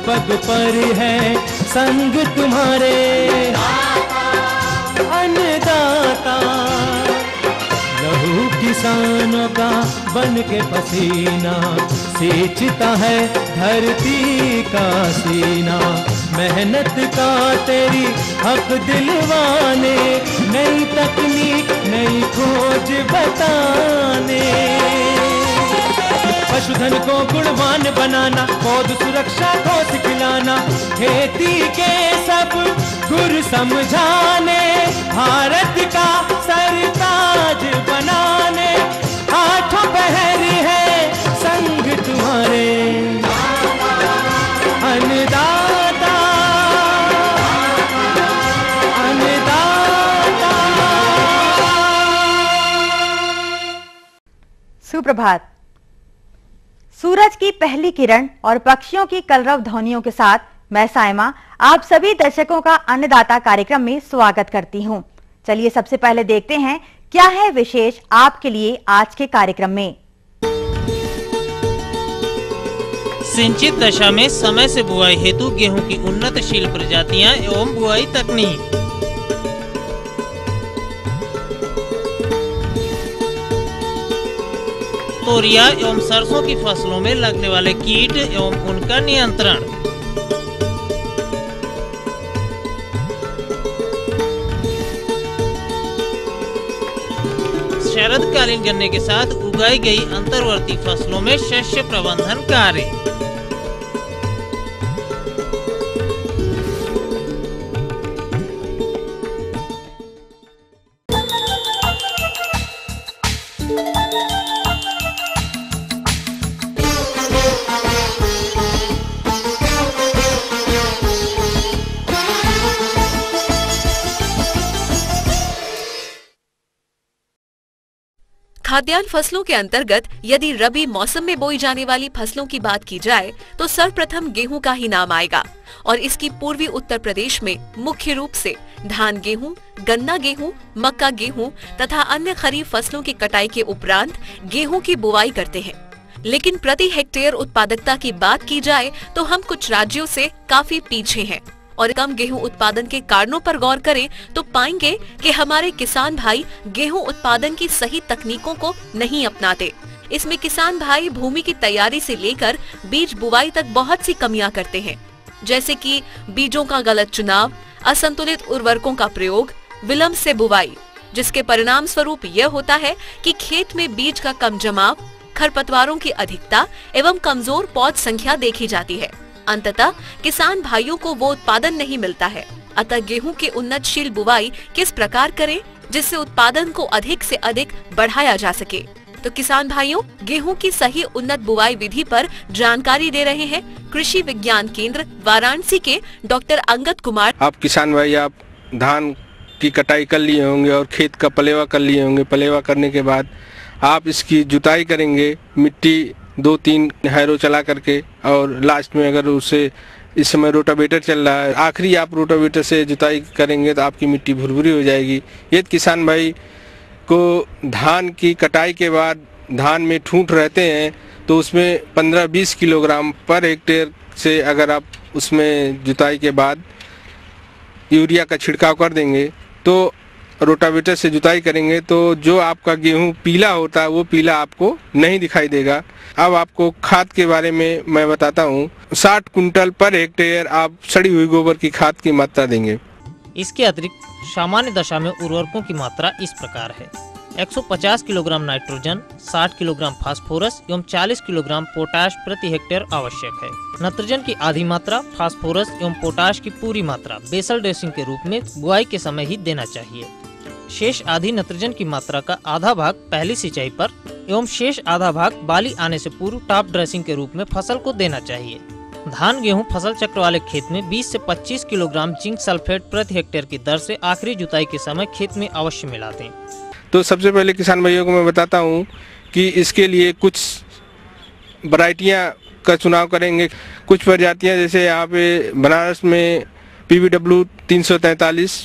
पग पर है संग तुम्हारे। अन्नदाता लहू किसानों का बन के पसीना सींचता है धरती का सीना। मेहनत का तेरी हक दिलवाने, नई तकनीक नई खोज बताने। पशुधन को गुणवान बनाना, पौध सुरक्षा को सिखलाना, खेती के सब गुर समझाने, भारत का सरताज बनाने। आठों पहर है संग तुम्हारे। अन्नदाता अन्नदाता। सुप्रभात। सूरज की पहली किरण और पक्षियों की कलरव ध्वनियों के साथ मैं साइमा आप सभी दर्शकों का अन्नदाता कार्यक्रम में स्वागत करती हूं। चलिए सबसे पहले देखते हैं क्या है विशेष आपके लिए आज के कार्यक्रम में। सिंचित दशा में समय से बुआई हेतु गेहूं की उन्नतशील प्रजातियां एवं बुआई तकनीक। तोरिया एवं सरसों की फसलों में लगने वाले कीट एवं उनका नियंत्रण। शरदकालीन गन्ने के साथ उगाई गई अंतर्वर्ती फसलों में शस्य प्रबंधन कार्य। खाद्यान्न फसलों के अंतर्गत यदि रबी मौसम में बोई जाने वाली फसलों की बात की जाए तो सर्वप्रथम गेहूं का ही नाम आएगा और इसकी पूर्वी उत्तर प्रदेश में मुख्य रूप से धान गेहूं, गन्ना गेहूं, मक्का गेहूं तथा अन्य खरीफ फसलों की कटाई के उपरांत गेहूं की बुवाई करते हैं। लेकिन प्रति हेक्टेयर उत्पादकता की बात की जाए तो हम कुछ राज्यों से काफी पीछे हैं और कम गेहूं उत्पादन के कारणों पर गौर करें तो पाएंगे कि हमारे किसान भाई गेहूं उत्पादन की सही तकनीकों को नहीं अपनाते। इसमें किसान भाई भूमि की तैयारी से लेकर बीज बुवाई तक बहुत सी कमियां करते हैं, जैसे कि बीजों का गलत चुनाव, असंतुलित उर्वरकों का प्रयोग, विलंब से बुवाई, जिसके परिणाम स्वरूप यह होता है कि खेत में बीज का कम जमाव, खरपतवारों की अधिकता एवं कमजोर पौध संख्या देखी जाती है। अंततः किसान भाइयों को वो उत्पादन नहीं मिलता है। अतः गेहूं की उन्नतशील बुवाई किस प्रकार करें जिससे उत्पादन को अधिक से अधिक बढ़ाया जा सके। तो किसान भाइयों, गेहूं की सही उन्नत बुवाई विधि पर जानकारी दे रहे हैं कृषि विज्ञान केंद्र वाराणसी के डॉक्टर अंगद कुमार। आप किसान भाई, आप धान की कटाई कर लिए होंगे और खेत का पलेवा कर लिए होंगे। पलेवा करने के बाद आप इसकी जुताई करेंगे, मिट्टी 2-3 हैरो चला करके, और लास्ट में अगर उसे इस समय रोटावेटर चल रहा है, आखिरी आप रोटावेटर से जुताई करेंगे तो आपकी मिट्टी भुरभुरी हो जाएगी। यदि किसान भाई को धान की कटाई के बाद धान में ठूंठ रहते हैं तो उसमें 15-20 किलोग्राम पर हेक्टेयर से अगर आप उसमें जुताई के बाद यूरिया का छिड़काव कर देंगे तो रोटावेटर से जुताई करेंगे तो जो आपका गेहूं पीला होता है वो पीला आपको नहीं दिखाई देगा। अब आपको खाद के बारे में मैं बताता हूं। 60 कुंटल पर हेक्टेयर आप सड़ी हुई गोबर की खाद की मात्रा देंगे। इसके अतिरिक्त सामान्य दशा में उर्वरकों की मात्रा इस प्रकार है: 150 किलोग्राम नाइट्रोजन, 60 किलोग्राम फास्फोरस एवं 40 किलोग्राम पोटाश प्रति हेक्टेयर आवश्यक है। नाइट्रोजन की आधी मात्रा, फास्फोरस एवं पोटाश की पूरी मात्रा बेसल ड्रेसिंग के रूप में बुआई के समय ही देना चाहिए। शेष आधी नाइट्रोजन की मात्रा का आधा भाग पहली सिंचाई पर एवं शेष आधा भाग बाली आने से पूर्व टॉप ड्रेसिंग के रूप में फसल को देना चाहिए। धान गेहूं फसल चक्र वाले खेत में 20 से 25 किलोग्राम जिंक सल्फेट प्रति हेक्टेयर की दर से आखिरी जुताई के समय खेत में अवश्य मिला दें। तो सबसे पहले किसान भाइयों को मैं बताता हूं कि इसके लिए कुछ वैरायटियां का चुनाव करेंगे। कुछ प्रजातियां जैसे यहाँ पे बनारस में PVW 343,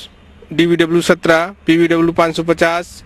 DVW 17, PVW 550,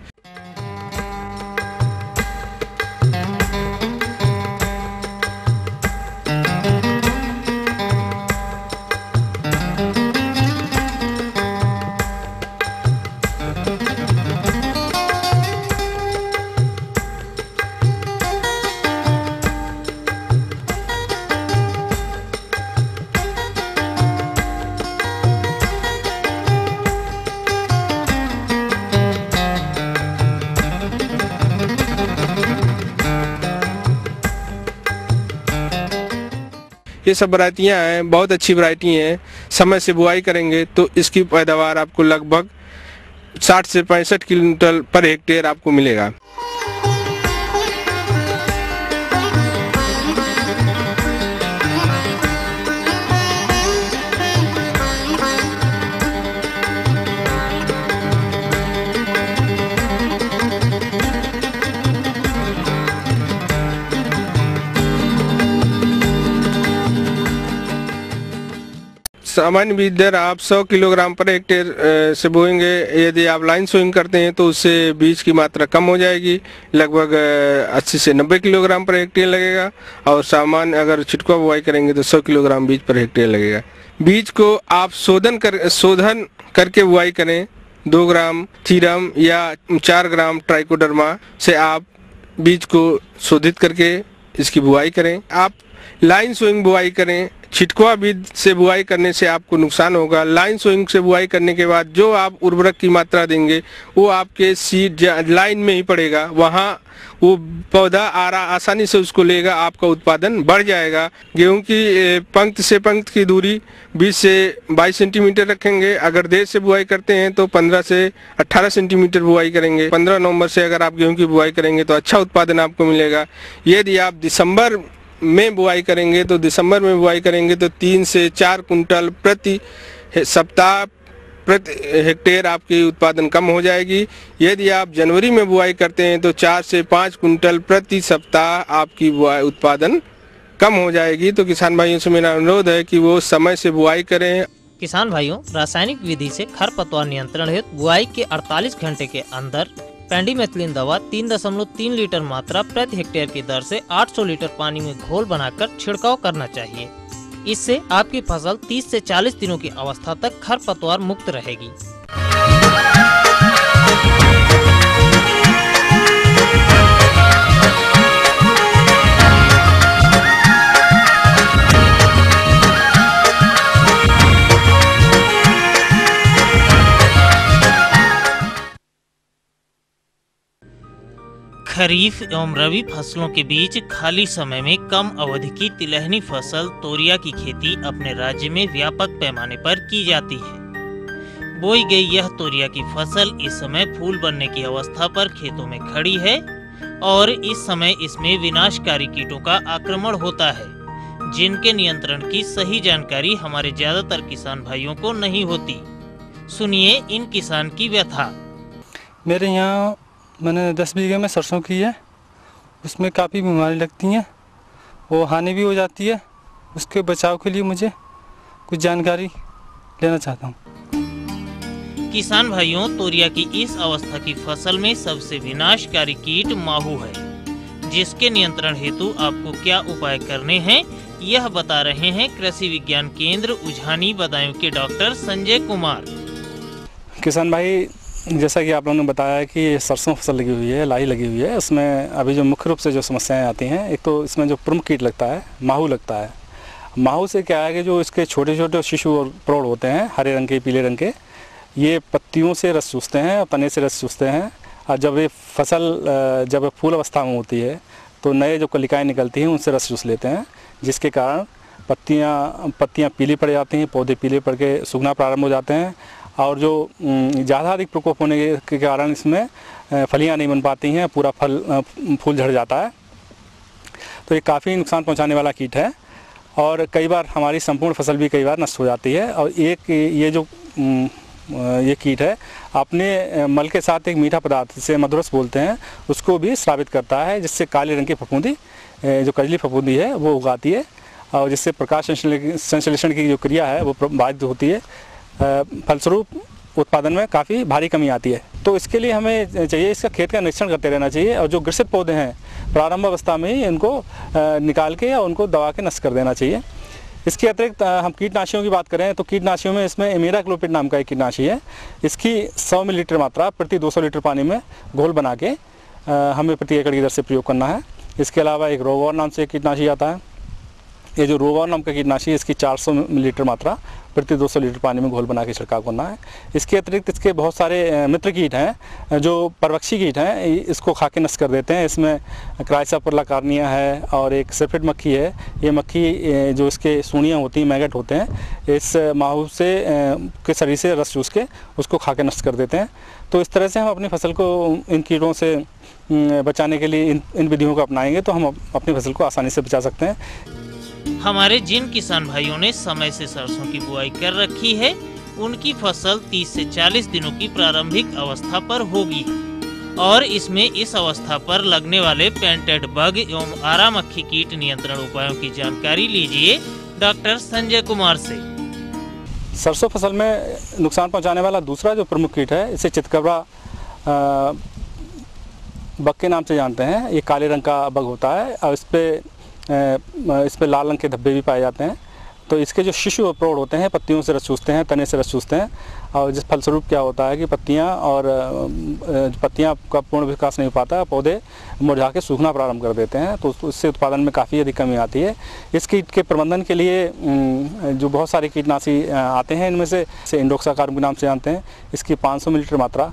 ये सब वैरायटियाँ हैं, बहुत अच्छी वैरायटी हैं। समय से बुआई करेंगे तो इसकी पैदावार आपको लगभग 60 से 65 क्विंटल पर हेक्टेयर आपको मिलेगा। सामान्य बीज दर आप 100 किलोग्राम पर हेक्टेयर से बोएंगे। यदि आप लाइन सोइंग करते हैं तो उससे बीज की मात्रा कम हो जाएगी, लगभग 80 से 90 किलोग्राम पर हेक्टेयर लगेगा। और सामान्य अगर छिटकुआ बुआई करेंगे तो 100 किलोग्राम बीज पर हेक्टेयर लगेगा। बीज को आप शोधन करके बुआई करें। 2 ग्राम थीरम या 4 ग्राम ट्राइकोडर्मा से आप बीज को शोधित करके इसकी बुआई करें। आप लाइन सोइंग बुआई करें। छिटकुआ बीज से बुआई करने से आपको नुकसान होगा। लाइन सोइंग से बुआई करने के बाद जो आप उर्वरक की मात्रा देंगे वो आपके सीड लाइन में ही पड़ेगा, वहाँ वो पौधा आसानी से उसको लेगा, आपका उत्पादन बढ़ जाएगा। गेहूं की पंक्ति से पंक्ति की दूरी 20 से 22 सेंटीमीटर रखेंगे। अगर देर से बुआई करते हैं तो 15 से 18 सेंटीमीटर बुआई करेंगे। 15 नवंबर से अगर आप गेहूं की बुआई करेंगे तो अच्छा उत्पादन आपको मिलेगा। यदि आप दिसंबर में बुआई करेंगे तो 3 से 4 कुंटल प्रति सप्ताह प्रति हेक्टेयर आपकी उत्पादन कम हो जाएगी। यदि आप जनवरी में बुआई करते हैं तो 4 से 5 कुंटल प्रति सप्ताह आपकी बुआई उत्पादन कम हो जाएगी। तो किसान भाइयों से मेरा अनुरोध है कि वो समय से बुआई करें। किसान भाइयों, रासायनिक विधि से खरपतवार नियंत्रण हेतु बुआई के 48 घंटे के अंदर पेंडिमेथिलिन दवा 3.3 लीटर मात्रा प्रति हेक्टेयर की दर से 800 लीटर पानी में घोल बनाकर छिड़काव करना चाहिए। इससे आपकी फसल 30 से 40 दिनों की अवस्था तक खरपतवार मुक्त रहेगी। खरीफ एवं रबी फसलों के बीच खाली समय में कम अवधि की तिलहनी फसल तोरिया की खेती अपने राज्य में व्यापक पैमाने पर की जाती है। बोई गई यह तोरिया की फसल इस समय फूल बनने की अवस्था पर खेतों में खड़ी है और इस समय इसमें विनाशकारी कीटों का आक्रमण होता है, जिनके नियंत्रण की सही जानकारी हमारे ज्यादातर किसान भाइयों को नहीं होती। सुनिए इन किसान की व्यथा। मेरे यहाँ मैंने 10 बीघे में सरसों की है, उसमें काफ़ी बीमारी लगती हैं, वो हानि भी हो जाती है। उसके बचाव के लिए मुझे कुछ जानकारी लेना चाहता हूँ। किसान भाइयों, तोरिया की इस अवस्था की फसल में सबसे विनाशकारी कीट माहू है, जिसके नियंत्रण हेतु आपको क्या उपाय करने हैं यह बता रहे हैं कृषि विज्ञान केंद्र उझानी बदायूं के डॉक्टर संजय कुमार। किसान भाई, जैसा कि आप लोगों ने बताया है कि सरसों फसल लगी हुई है, लाई लगी हुई है, उसमें अभी जो मुख्य रूप से जो समस्याएं आती हैं, एक तो इसमें जो प्रमुख कीट लगता है माहू लगता है। माहू से क्या है कि जो इसके छोटे छोटे शिशु और प्रौढ़ होते हैं, हरे रंग के पीले रंग के, ये पत्तियों से रस चूसते हैं और तने से रस चूसते हैं। और जब ये फसल जब फूल अवस्था में होती है तो नए जो कलिकाएँ निकलती हैं उनसे रस चूस लेते हैं, जिसके कारण पत्तियाँ पीली पड़ जाती हैं, पौधे पीले पड़ के सूखना प्रारंभ हो जाते हैं। और जो ज़्यादा अधिक प्रकोप होने के कारण इसमें फलियां नहीं बन पाती हैं, पूरा फूल झड़ जाता है। तो ये काफ़ी नुकसान पहुंचाने वाला कीट है और कई बार हमारी संपूर्ण फसल भी कई बार नष्ट हो जाती है। और एक ये जो ये कीट है अपने मल के साथ एक मीठा पदार्थ जिसे मधुरस बोलते हैं उसको भी स्रावित करता है, जिससे काले रंग की फफूंदी जो कजली फफूंदी है वो उगाती है और जिससे प्रकाश संश्लेषण की जो क्रिया है वो बाधित होती है। फलस्वरूप उत्पादन में काफ़ी भारी कमी आती है। तो इसके लिए हमें चाहिए इसका खेत का निरीक्षण करते रहना चाहिए और जो ग्रसित पौधे हैं प्रारंभ अवस्था में ही इनको निकाल के या उनको दबा के नष्ट कर देना चाहिए। इसके अतिरिक्त हम कीटनाशियों की बात करें तो कीटनाशियों में इसमें इमिडाक्लोपिड नाम का एक कीटनाशी है। इसकी 100 मिलीलीटर मात्रा प्रति 200 लीटर पानी में घोल बना के हमें प्रति एकड़ की दर से प्रयोग करना है। इसके अलावा एक रोगौर नाम से कीटनाशी आता है। ये जो रोगौर नाम का कीटनाशी इसकी 400 मिलीलीटर मात्रा प्रति 200 लीटर पानी में घोल बना के छिड़काव करना है। इसके अतिरिक्त इसके बहुत सारे मित्र कीट हैं जो परभक्षी कीट हैं, इसको खा के नष्ट कर देते हैं। इसमें क्राइसा परला कार्निया है और एक सफेद मक्खी है। ये मक्खी जो इसके सूढ़ियाँ होती हैं, मैगट होते हैं, इस माहू से के शरीर से रस चूस के उसको खा के नष्ट कर देते हैं। तो इस तरह से हम अपनी फसल को इन कीटों से बचाने के लिए इन विधियों को अपनाएंगे तो हम अपनी फसल को आसानी से बचा सकते हैं। हमारे जिन किसान भाइयों ने समय से सरसों की बुआई कर रखी है, उनकी फसल 30 से 40 दिनों की प्रारंभिक अवस्था पर होगी और इसमें इस अवस्था पर लगने वाले पेंटेड बग एवं आरा मक्खी कीट नियंत्रण उपायों की जानकारी लीजिए डॉक्टर संजय कुमार से। सरसों फसल में नुकसान पहुंचाने वाला दूसरा जो प्रमुख कीट है, इसे चितकबरा बग के नाम से जानते हैं। ये काले रंग का बग होता है और इस पे लाल रंग के धब्बे भी पाए जाते हैं। तो इसके जो शिशु और प्रौढ़ होते हैं, पत्तियों से रस चूसते हैं, तने से रस चूसते हैं और जिस फलस्वरूप क्या होता है कि पत्तियां का पूर्ण विकास नहीं हो पाता, पौधे मुरझा के सूखना प्रारंभ कर देते हैं। तो इससे उत्पादन में काफ़ी अधिक कमी आती है। इस कीट के प्रबंधन के लिए जो बहुत सारे कीटनाशी आते हैं, इनमें से इंडोक्साकार्ब के नाम से जानते हैं। इसकी 500 मिलीलीटर मात्रा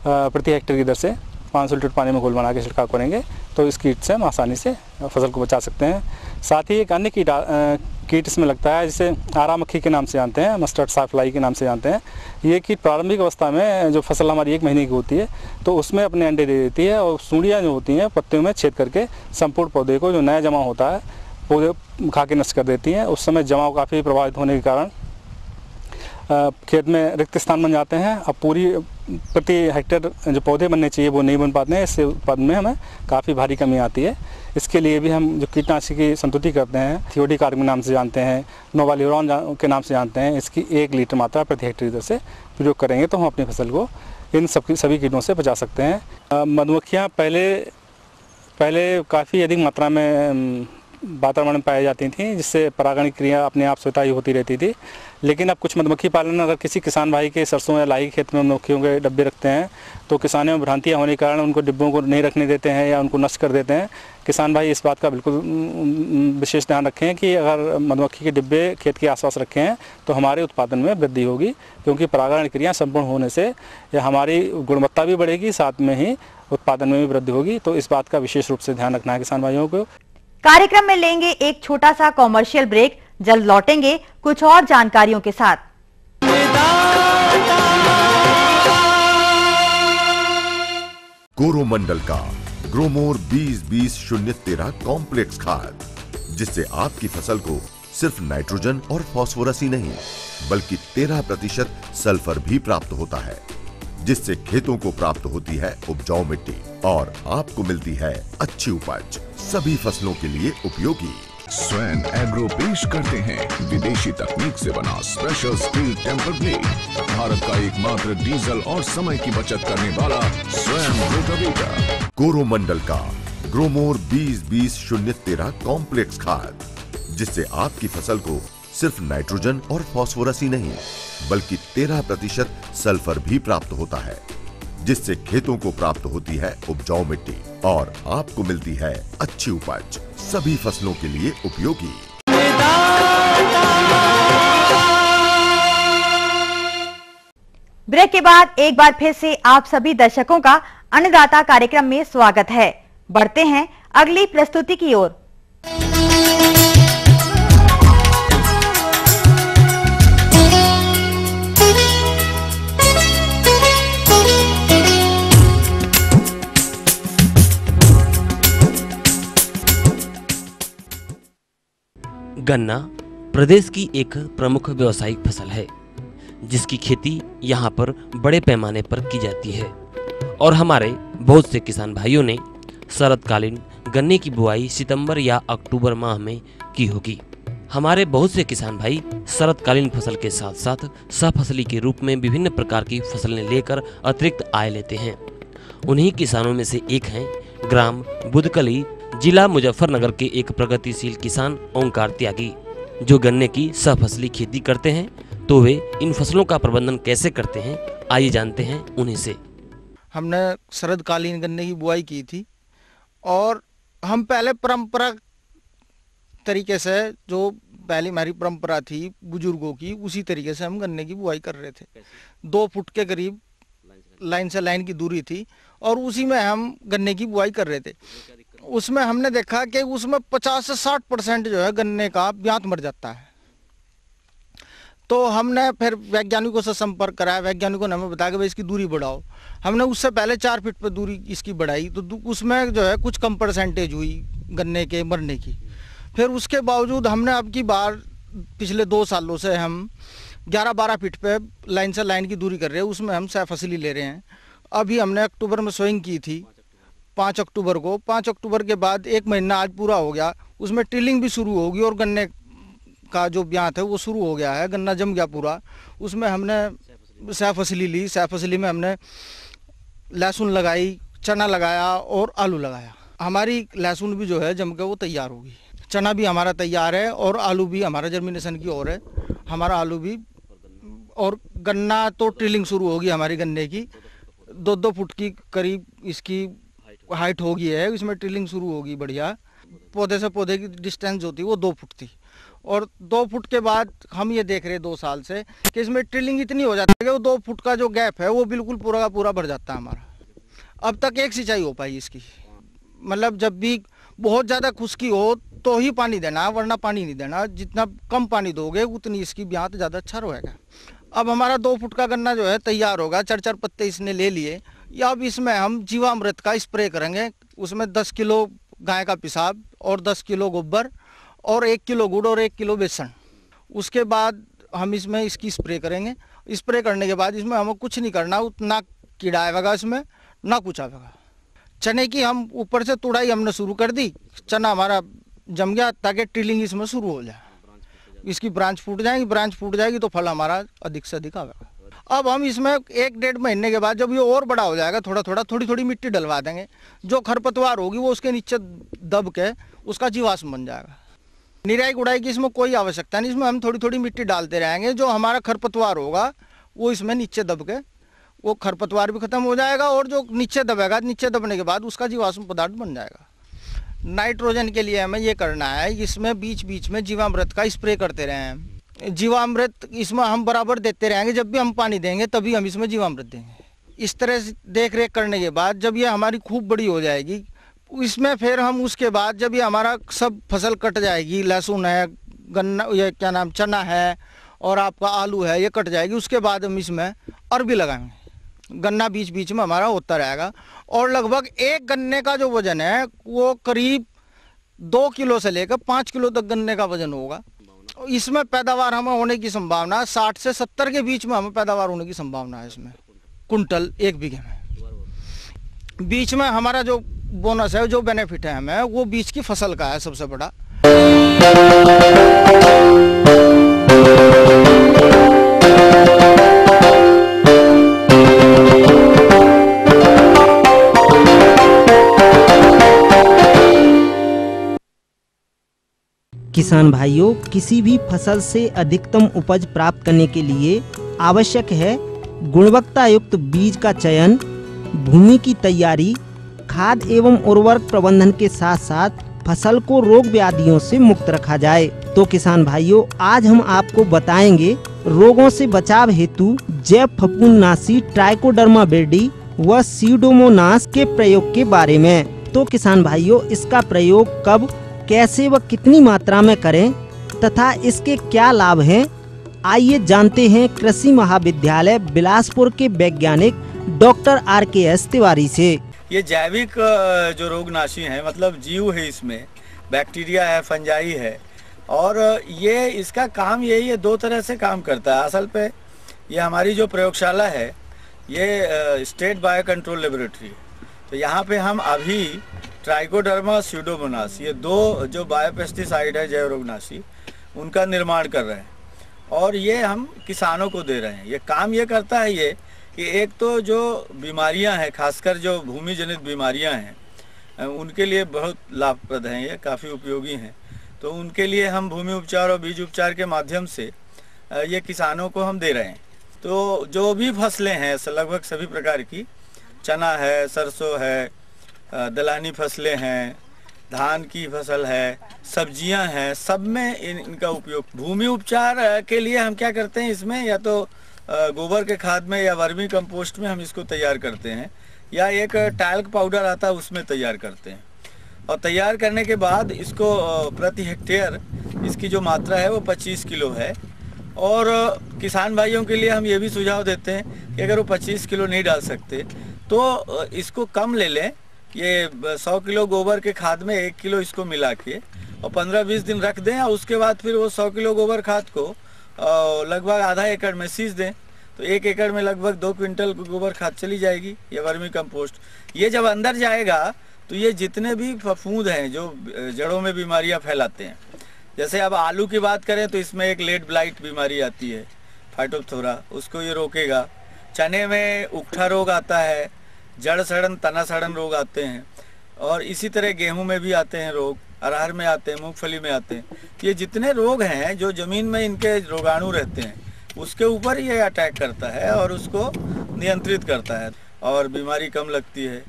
प्रति हेक्टेयर की दर से 500 लीटर पानी में घोल बना के छिड़काव करेंगे तो इस कीट से हम आसानी से फसल को बचा सकते हैं। साथ ही एक अन्य कीट इसमें लगता है जिसे आरा मक्खी के नाम से जानते हैं, मस्टर्ड साफ्लाई के नाम से जानते हैं। ये कीट प्रारंभिक अवस्था में जो फसल हमारी 1 महीने की होती है तो उसमें अपने अंडे दे देती है और सूढ़ियाँ जो होती हैं पत्तियों में छेद करके संपूर्ण पौधे को जो नया जमा होता है पौधे खा के नष्ट कर देती हैं। उस समय जमाव काफ़ी प्रभावित होने के कारण खेत में रिक्त स्थान बन जाते हैं। अब पूरी प्रति हेक्टेयर जो पौधे बनने चाहिए वो नहीं बन पाते हैं। इससे उत्पादन में हमें काफ़ी भारी कमी आती है। इसके लिए भी हम जो कीटनाशी की संतुति करते हैं, थियोडीकार्ब के नाम से जानते हैं, नोवाल्यूरॉन के नाम से जानते हैं, इसकी 1 लीटर मात्रा प्रति हेक्टेयर दर से प्रयोग करेंगे तो हम अपनी फसल को इन सभी कीटों से बचा सकते हैं। मधुमक्खियाँ पहले काफ़ी अधिक मात्रा में वातावरण में पाई जाती थी, जिससे परागण क्रिया अपने आप स्वतः ही होती रहती थी। लेकिन अब कुछ मधुमक्खी पालन अगर किसी किसान भाई के सरसों या लाई खेत में मधुमक्खियों के डब्बे रखते हैं तो किसानों में भ्रांतियाँ होने के कारण उनको डिब्बों को नहीं रखने देते हैं या उनको नष्ट कर देते हैं। किसान भाई इस बात का बिल्कुल विशेष ध्यान रखें कि अगर मधुमक्खी के डिब्बे खेत के आसपास रखे हैं तो हमारे उत्पादन में वृद्धि होगी, क्योंकि परागण क्रिया संपूर्ण होने से हमारी गुणवत्ता भी बढ़ेगी, साथ में ही उत्पादन में भी वृद्धि होगी। तो इस बात का विशेष रूप से ध्यान रखना है किसान भाइयों को। कार्यक्रम में लेंगे एक छोटा सा कॉमर्शियल ब्रेक, जल्द लौटेंगे कुछ और जानकारियों के साथ। कोरोमंडल का ग्रोमोर 20-20-013 कॉम्प्लेक्स खाद, जिससे आपकी फसल को सिर्फ नाइट्रोजन और फास्फोरस ही नहीं बल्कि 13% सल्फर भी प्राप्त होता है, जिससे खेतों को प्राप्त होती है उपजाऊ मिट्टी और आपको मिलती है अच्छी उपज, सभी फसलों के लिए उपयोगी। स्वयं एग्रो पेश करते हैं विदेशी तकनीक से बना special steel temper blade, Bharat का एकमात्र डीजल और समय की बचत करने वाला स्वयं रोटावेटर। कोरोमंडल का ग्रोमोर 20-20-013 कॉम्प्लेक्स खाद, जिससे आपकी फसल को सिर्फ नाइट्रोजन और फास्फोरस ही नहीं बल्कि 13% सल्फर भी प्राप्त होता है, जिससे खेतों को प्राप्त होती है उपजाऊ मिट्टी और आपको मिलती है अच्छी उपज, सभी फसलों के लिए उपयोगी। ब्रेक के बाद एक बार फिर से आप सभी दर्शकों का अन्नदाता कार्यक्रम में स्वागत है। बढ़ते हैं अगली प्रस्तुति की ओर। गन्ना प्रदेश की एक प्रमुख व्यावसायिक फसल है, जिसकी खेती यहाँ पर बड़े पैमाने पर की जाती है और हमारे बहुत से किसान भाइयों ने शरतकालीन गन्ने की बुआई सितंबर या अक्टूबर माह में की होगी। हमारे बहुत से किसान भाई शरतकालीन फसल के साथ साथ सहफसली के रूप में विभिन्न प्रकार की फसलें लेकर अतिरिक्त आय लेते हैं। उन्हीं किसानों में से एक हैं ग्राम बुदकली, जिला मुजफ्फरनगर के एक प्रगतिशील किसान ओंकार त्यागी, जो गन्ने की सहफसली खेती करते हैं। तो वे इन फसलों का प्रबंधन कैसे करते हैं, आइए जानते हैं उन्हीं से। हमने शरदकालीन गन्ने की बुआई की थी और हम पहले परंपरा तरीके से जो पहले हमारी परंपरा थी बुजुर्गों की, उसी तरीके से हम गन्ने की बुआई कर रहे थे। 2 फुट के करीब लाइन से लाइन की दूरी थी और उसी में हम गन्ने की बुआई कर रहे थे। उसमें हमने देखा कि उसमें 50 से 60% जो है गन्ने का ब्यांत मर जाता है। तो हमने फिर वैज्ञानिकों से संपर्क कराया, वैज्ञानिकों ने हमें बताया कि भाई इसकी दूरी बढ़ाओ। हमने उससे पहले 4 फीट पर दूरी इसकी बढ़ाई, तो उसमें जो है कुछ कम परसेंटेज हुई गन्ने के मरने की। फिर उसके बावजूद हमने अब की बार पिछले 2 सालों से हम 11-12 फीट पे लाइन से लाइन की दूरी कर रहे हैं, उसमें हम सह फसली ले रहे हैं। अभी हमने अक्टूबर में सोइंग की थी 5 अक्टूबर को। 5 अक्टूबर के बाद 1 महीना आज पूरा हो गया, उसमें टिलिंग भी शुरू होगी और गन्ने का जो ब्यांत है वो शुरू हो गया है, गन्ना जम गया पूरा। उसमें हमने सह फसली ली, सह फसली में हमने लहसुन लगाई, चना लगाया और आलू लगाया। हमारी लहसुन भी जो है जम के वो तैयार होगी, चना भी हमारा तैयार है और आलू भी हमारा जर्मिनेशन की ओर है, हमारा आलू भी। और गन्ना तो ट्रिलिंग शुरू होगी हमारी गन्ने की, 2-2 फुट की करीब इसकी हाइट हो गई है, इसमें ट्रिलिंग शुरू होगी बढ़िया। पौधे से पौधे की डिस्टेंस जो थी वो 2 फुट थी और 2 फुट के बाद हम ये देख रहे 2 साल से कि इसमें ट्रिलिंग इतनी हो जाती है कि वो 2 फुट का जो गैप है वो बिल्कुल पूरा का पूरा भर जाता है हमारा। अब तक एक सिंचाई हो पाई इसकी, मतलब जब भी बहुत ज़्यादा खुश्की हो तो ही पानी देना, वरना पानी नहीं देना। जितना कम पानी दोगे उतनी इसकी ब्यांत ज़्यादा अच्छा रहेगा। अब हमारा 2 फुट का गन्ना जो है तैयार होगा, 4-4 पत्ते इसने ले लिए। या अब इसमें हम जीवामृत का स्प्रे करेंगे, उसमें 10 किलो गाय का पेशाब और 10 किलो गोबर और 1 किलो गुड़ और 1 किलो बेसन। उसके बाद हम इसमें इसकी स्प्रे करेंगे। स्प्रे करने के बाद इसमें हमें कुछ नहीं करना, उतना कीड़ा आएगा इसमें ना कुछ आएगा। चने की हम ऊपर से तुड़ाई हमने शुरू कर दी, चना हमारा जम गया ताकि टिलिंग इसमें शुरू हो जाए, इसकी ब्रांच फूट जाएगी, ब्रांच फूट जाएगी तो फल हमारा अधिक से अधिक आएगा। अब हम इसमें 1-1.5 महीने के बाद जब ये और बड़ा हो जाएगा, थोड़ी थोड़ी मिट्टी डलवा देंगे, जो खरपतवार होगी वो उसके नीचे दब के उसका जीवाश्म बन जाएगा। निराई गुड़ाई की इसमें कोई आवश्यकता नहीं, इसमें हम थोड़ी थोड़ी मिट्टी डालते रहेंगे, जो हमारा खरपतवार होगा वो इसमें नीचे दब के वो खरपतवार भी खत्म हो जाएगा और जो नीचे दबेगा, नीचे दबने के बाद उसका जीवाश्म पदार्थ बन जाएगा। नाइट्रोजन के लिए हमें ये करना है, इसमें बीच बीच में जीवामृत का स्प्रे करते रहें। जीवामृत इसमें हम बराबर देते रहेंगे, जब भी हम पानी देंगे तभी हम इसमें जीवामृत देंगे। इस तरह से देख रेख करने के बाद जब ये हमारी खूब बड़ी हो जाएगी, इसमें फिर हम उसके बाद जब ये हमारा सब फसल कट जाएगी, लहसुन है, गन्ना, ये क्या नाम, चना है और आपका आलू है, ये कट जाएगी, उसके बाद हम इसमें अरबी लगाएंगे। गन्ना बीच बीच में हमारा होता रहेगा और लगभग एक गन्ने का जो वजन है वो करीब 2 किलो से लेकर 5 किलो तक गन्ने का वजन होगा। इसमें पैदावार हमें होने की संभावना 60 से 70 के बीच में हमें पैदावार होने की संभावना है इसमें, कुंटल 1 बीघे में। बीच में हमारा जो बोनस है, जो बेनिफिट है हमें, वो बीच की फसल का है सबसे बड़ा। किसान भाइयों, किसी भी फसल से अधिकतम उपज प्राप्त करने के लिए आवश्यक है गुणवत्ता युक्त बीज का चयन, भूमि की तैयारी, खाद एवं उर्वरक प्रबंधन के साथ साथ फसल को रोग व्याधियों से मुक्त रखा जाए। तो किसान भाइयों, आज हम आपको बताएंगे रोगों से बचाव हेतु जैव फफूंदनाशी ट्राइकोडर्मा विरिडी व सीडोमोनास के प्रयोग के बारे में। तो किसान भाइयों, इसका प्रयोग कब, कैसे व कितनी मात्रा में करें तथा इसके क्या लाभ हैं, आइए जानते हैं कृषि महाविद्यालय बिलासपुर के वैज्ञानिक डॉक्टर RKS तिवारी से। ये जैविक जो रोगनाशी है, मतलब जीव है, इसमें बैक्टीरिया है, फंजाई है और ये इसका काम यही है, 2 तरह से काम करता है। असल पे ये हमारी जो प्रयोगशाला है ये स्टेट बायो कंट्रोल लेबोरेटरी है। तो यहाँ पे हम अभी ट्राइकोडर्मा सीडोमोनास, ये 2 जो बायोपेस्टिसाइड है जैव रोगनाशी, उनका निर्माण कर रहे हैं और ये हम किसानों को दे रहे हैं। ये काम ये करता है ये कि एक तो जो बीमारियां हैं, खासकर जो भूमि जनित बीमारियां हैं, उनके लिए बहुत लाभप्रद हैं, ये काफ़ी उपयोगी हैं। तो उनके लिए हम भूमि उपचार और बीज उपचार के माध्यम से ये किसानों को हम दे रहे हैं। तो जो भी फसलें हैं लगभग सभी प्रकार की, चना है, सरसों है, दलहनी फसलें हैं, धान की फसल है, सब्जियां हैं, सब में इनका उपयोग। भूमि उपचार के लिए हम क्या करते हैं, इसमें या तो गोबर के खाद में या वर्मी कंपोस्ट में हम इसको तैयार करते हैं, या एक टैल्क पाउडर आता है उसमें तैयार करते हैं। और तैयार करने के बाद इसको प्रति हेक्टेयर इसकी जो मात्रा है वो 25 किलो है। और किसान भाइयों के लिए हम ये भी सुझाव देते हैं कि अगर वो 25 किलो नहीं डाल सकते तो इसको कम ले लें। ये 100 किलो गोबर के खाद में 1 किलो इसको मिला के और 15-20 दिन रख दें, और उसके बाद फिर वो 100 किलो गोबर खाद को लगभग आधा एकड़ में सींच दें, तो 1 एकड़ में लगभग 2 क्विंटल गोबर खाद चली जाएगी, ये वर्मी कंपोस्ट। ये जब अंदर जाएगा तो ये जितने भी फफूंद हैं जो जड़ों में बीमारियां फैलाते हैं, जैसे अब आलू की बात करें तो इसमें एक लेड ब्लाइट बीमारी आती है, फाइटोप्थोरा, उसको ये रोकेगा। चने में उकठा रोग आता है, जड़ सड़न, तना सड़न रोग आते हैं, और इसी तरह गेहूं में भी आते हैं रोग, अरहर में आते हैं, मूंगफली में आते हैं। ये जितने रोग हैं जो ज़मीन में इनके रोगाणु रहते हैं उसके ऊपर ये अटैक करता है और उसको नियंत्रित करता है और बीमारी कम लगती है।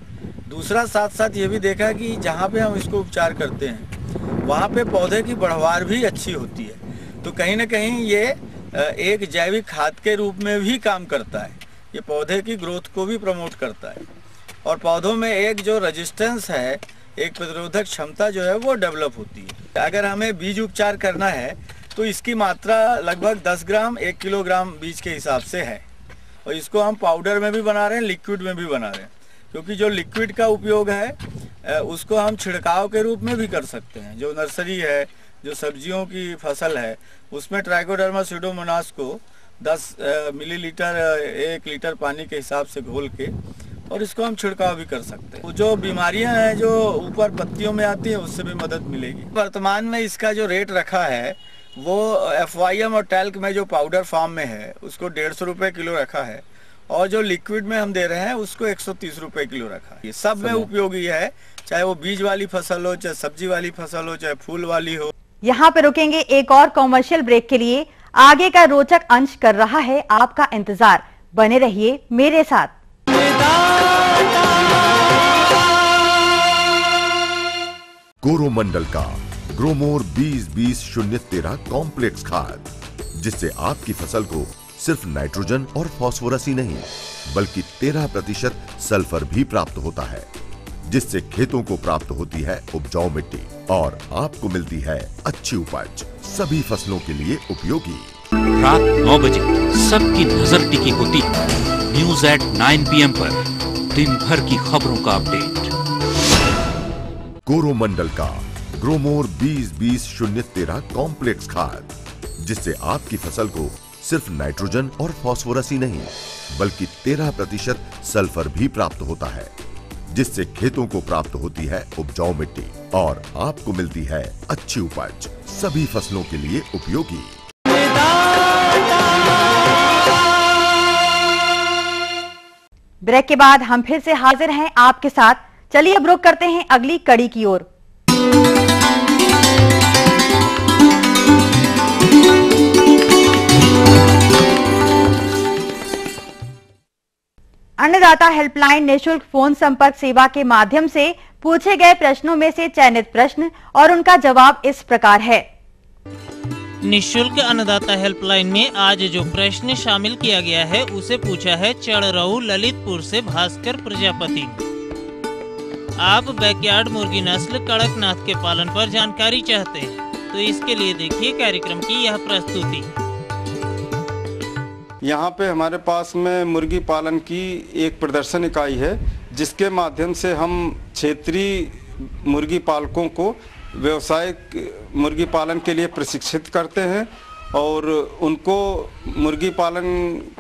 दूसरा साथ साथ ये भी देखा कि जहाँ पे हम इसको उपचार करते हैं वहाँ पे पौधे की बढ़वार भी अच्छी होती है, तो कहीं ना कहीं ये एक जैविक खाद के रूप में भी काम करता है। ये पौधे की ग्रोथ को भी प्रमोट करता है और पौधों में एक जो रेजिस्टेंस है, एक प्रतिरोधक क्षमता जो है वो डेवलप होती है। अगर हमें बीज उपचार करना है तो इसकी मात्रा लगभग 10 ग्राम 1 किलोग्राम बीज के हिसाब से है, और इसको हम पाउडर में भी बना रहे हैं, लिक्विड में भी बना रहे हैं, क्योंकि जो लिक्विड का उपयोग है उसको हम छिड़काव के रूप में भी कर सकते हैं। जो नर्सरी है, जो सब्जियों की फसल है, उसमें ट्राइकोडर्मा स्यूडोमोनास को 10 मिलीलीटर 1 लीटर पानी के हिसाब से घोल के और इसको हम छिड़काव भी कर सकते हैं। जो बीमारियां हैं जो ऊपर पत्तियों में आती हैं उससे भी मदद मिलेगी। वर्तमान में इसका जो रेट रखा है वो FYM और टैल्क में जो पाउडर फॉर्म में है उसको 150 रुपये किलो रखा है, और जो लिक्विड में हम दे रहे हैं उसको 130 रुपये किलो रखा है। ये सब में उपयोगी है, चाहे वो बीज वाली फसल हो, चाहे सब्जी वाली फसल हो, चाहे फूल वाली हो। यहाँ पे रुकेंगे एक और कॉमर्शियल ब्रेक के लिए। आगे का रोचक अंश कर रहा है आपका इंतजार, बने रहिए मेरे साथ। कोरोमंडल का ग्रोमोर 20-20-013 कॉम्प्लेक्स खाद, जिससे आपकी फसल को सिर्फ नाइट्रोजन और फास्फोरस ही नहीं बल्कि 13% सल्फर भी प्राप्त होता है, जिससे खेतों को प्राप्त होती है उपजाऊ मिट्टी और आपको मिलती है अच्छी उपज, सभी फसलों के लिए उपयोगी। रात 9 बजे सबकी नजर टिकी होती है न्यूज एट 9 PM पर, दिन भर की खबरों का अपडेट। कोरोमंडल का ग्रोमोर 20-20-013 कॉम्प्लेक्स खाद, जिससे आपकी फसल को सिर्फ नाइट्रोजन और फास्फोरस ही नहीं बल्कि 13% सल्फर भी प्राप्त होता है, जिससे खेतों को प्राप्त होती है उपजाऊ मिट्टी और आपको मिलती है अच्छी उपज, सभी फसलों के लिए उपयोगी। ब्रेक के बाद हम फिर से हाजिर हैं आपके साथ। चलिए अब रुक करते हैं अगली कड़ी की ओर। अन्नदाता हेल्पलाइन निःशुल्क फोन संपर्क सेवा के माध्यम से पूछे गए प्रश्नों में से चयनित प्रश्न और उनका जवाब इस प्रकार है। निःशुल्क अन्नदाता हेल्पलाइन में आज जो प्रश्न शामिल किया गया है उसे पूछा है चढ़रऊ ललितपुर से भास्कर प्रजापति। आप बैकयार्ड मुर्गी नस्ल कड़कनाथ के पालन पर जानकारी चाहते हैं, तो इसके लिए देखिए कार्यक्रम की यह प्रस्तुति। यहाँ पे हमारे पास में मुर्गी पालन की एक प्रदर्शन इकाई है, जिसके माध्यम से हम क्षेत्रीय मुर्गी पालकों को व्यवसायिक मुर्गी पालन के लिए प्रशिक्षित करते हैं और उनको मुर्गी पालन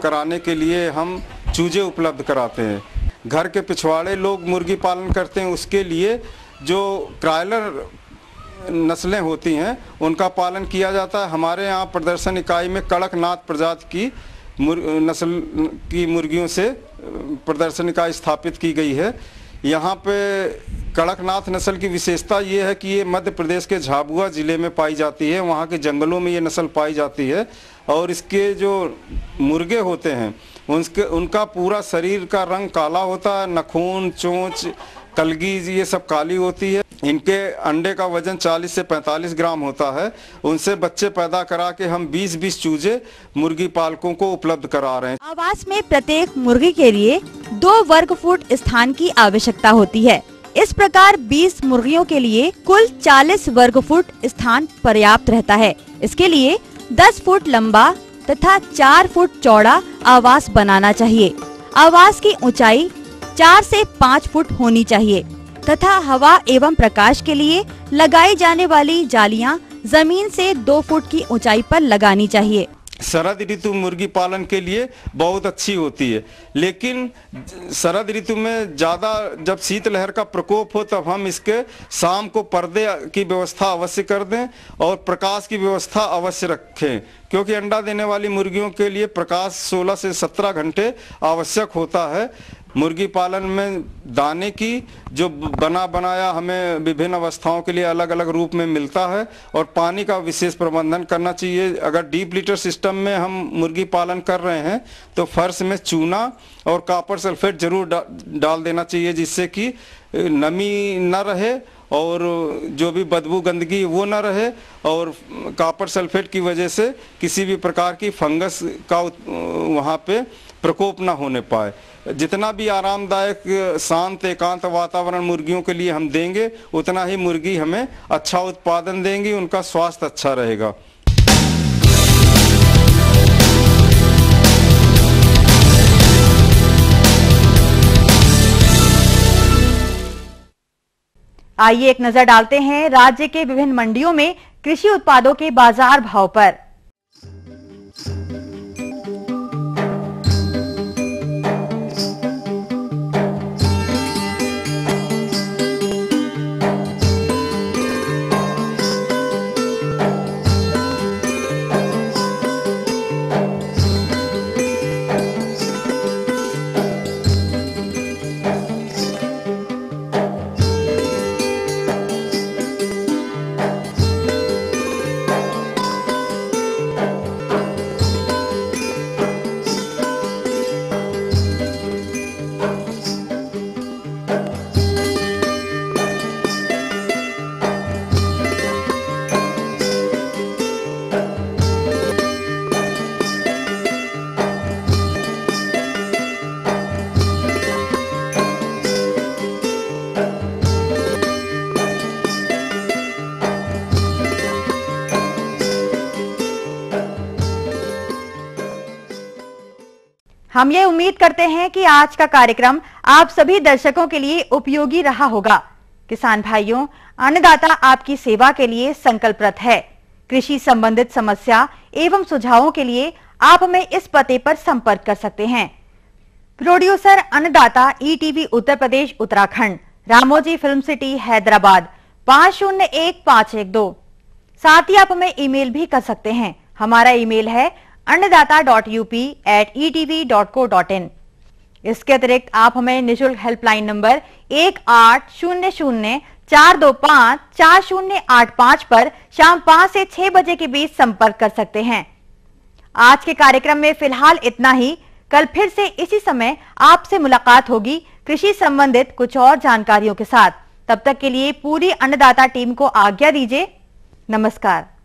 कराने के लिए हम चूजे उपलब्ध कराते हैं। घर के पिछवाड़े लोग मुर्गी पालन करते हैं, उसके लिए जो क्रायलर नस्लें होती हैं उनका पालन किया जाता है। हमारे यहाँ प्रदर्शन इकाई में कड़कनाथ प्रजाति की नस्ल की मुर्गियों से प्रदर्शन इकाई स्थापित की गई है। यहाँ पे कड़कनाथ नस्ल की विशेषता ये है कि ये मध्य प्रदेश के झाबुआ ज़िले में पाई जाती है, वहाँ के जंगलों में ये नस्ल पाई जाती है और इसके जो मुर्गे होते हैं उनका पूरा शरीर का रंग काला होता है, नखून, चोंच, कलगी ये सब काली होती है। इनके अंडे का वजन 40 से 45 ग्राम होता है। उनसे बच्चे पैदा करा के हम 20-20 चूजे मुर्गी पालकों को उपलब्ध करा रहे हैं। आवास में प्रत्येक मुर्गी के लिए 2 वर्ग फुट स्थान की आवश्यकता होती है। इस प्रकार 20 मुर्गियों के लिए कुल 40 वर्ग फुट स्थान पर्याप्त रहता है। इसके लिए 10 फुट लंबा तथा 4 फुट चौड़ा आवास बनाना चाहिए। आवास की ऊंचाई 4 से 5 फुट होनी चाहिए तथा हवा एवं प्रकाश के लिए लगाई जाने वाली जालियां जमीन से 2 फुट की ऊंचाई पर लगानी चाहिए। शरद ऋतु मुर्गी पालन के लिए बहुत अच्छी होती है, लेकिन शरद ऋतु में ज़्यादा जब शीतलहर का प्रकोप हो तब हम इसके शाम को पर्दे की व्यवस्था अवश्य कर दें और प्रकाश की व्यवस्था अवश्य रखें, क्योंकि अंडा देने वाली मुर्गियों के लिए प्रकाश 16 से 17 घंटे आवश्यक होता है। मुर्गी पालन में दाने की जो बना बनाया हमें विभिन्न अवस्थाओं के लिए अलग अलग रूप में मिलता है और पानी का विशेष प्रबंधन करना चाहिए। अगर डीप लीटर सिस्टम में हम मुर्गी पालन कर रहे हैं तो फर्श में चूना और कॉपर सल्फेट जरूर डाल देना चाहिए, जिससे कि नमी न रहे और जो भी बदबू गंदगी वो न रहे और कॉपर सल्फेट की वजह से किसी भी प्रकार की फंगस का वहाँ पे प्रकोप न होने पाए। जितना भी आरामदायक शांत एकांत वातावरण मुर्गियों के लिए हम देंगे उतना ही मुर्गी हमें अच्छा उत्पादन देंगी, उनका स्वास्थ्य अच्छा रहेगा। आइए एक नजर डालते हैं राज्य के विभिन्न मंडियों में कृषि उत्पादों के बाजार भाव पर। हम ये उम्मीद करते हैं कि आज का कार्यक्रम आप सभी दर्शकों के लिए उपयोगी रहा होगा। किसान भाइयों, अन्नदाता आपकी सेवा के लिए संकल्परत है। कृषि संबंधित समस्या एवं सुझावों के लिए आप हमें इस पते पर संपर्क कर सकते हैं। प्रोड्यूसर अन्नदाता ETV Uttar Pradesh Uttarakhand, Ramoji film city Hyderabad 501512। साथ ही आप हमें ईमेल भी कर सकते हैं। हमारा ईमेल है annadata.up@etv.co.in। इसके अतिरिक्त आप हमें निःशुल्क हेल्पलाइन नंबर 1800-425-4085 पर शाम 5 से 6 बजे के बीच संपर्क कर सकते हैं। आज के कार्यक्रम में फिलहाल इतना ही। कल फिर से इसी समय आपसे मुलाकात होगी कृषि संबंधित कुछ और जानकारियों के साथ। तब तक के लिए पूरी अन्नदाता टीम को आज्ञा दीजिए। नमस्कार।